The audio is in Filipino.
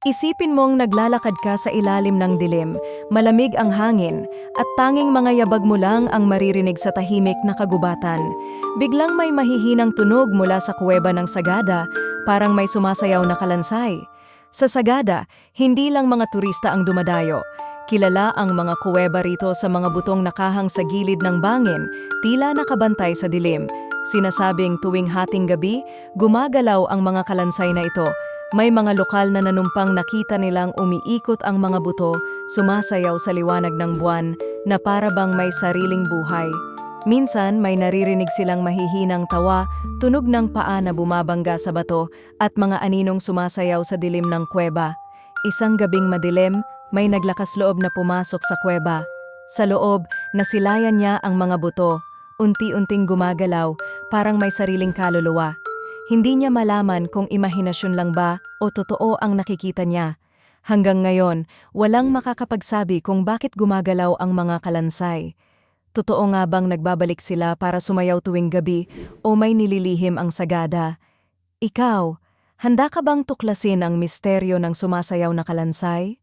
Isipin mong naglalakad ka sa ilalim ng dilim, malamig ang hangin, at tanging mga yabag mo lang ang maririnig sa tahimik na kagubatan. Biglang may mahihinang tunog mula sa kuweba ng Sagada, parang may sumasayaw na kalansay. Sa Sagada, hindi lang mga turista ang dumadayo. Kilala ang mga kuweba rito sa mga butong nakahang sa gilid ng bangin, tila nakabantay sa dilim. Sinasabing tuwing hating gabi, gumagalaw ang mga kalansay na ito. May mga lokal na nanumpang nakita nilang umiikot ang mga buto, sumasayaw sa liwanag ng buwan na para bang may sariling buhay. Minsan may naririnig silang mahihinang tawa, tunog ng paa na bumabangga sa bato at mga aninong sumasayaw sa dilim ng kuweba. Isang gabing madilim, may naglakas loob na pumasok sa kuweba. Sa loob, nasilayan niya ang mga buto, unti-unting gumagalaw, parang may sariling kaluluwa. Hindi niya malaman kung imahinasyon lang ba o totoo ang nakikita niya. Hanggang ngayon, walang makakapagsabi kung bakit gumagalaw ang mga kalansay. Totoo nga bang nagbabalik sila para sumayaw tuwing gabi o may nililihim ang Sagada? Ikaw, handa ka bang tuklasin ang misteryo ng sumasayaw na kalansay?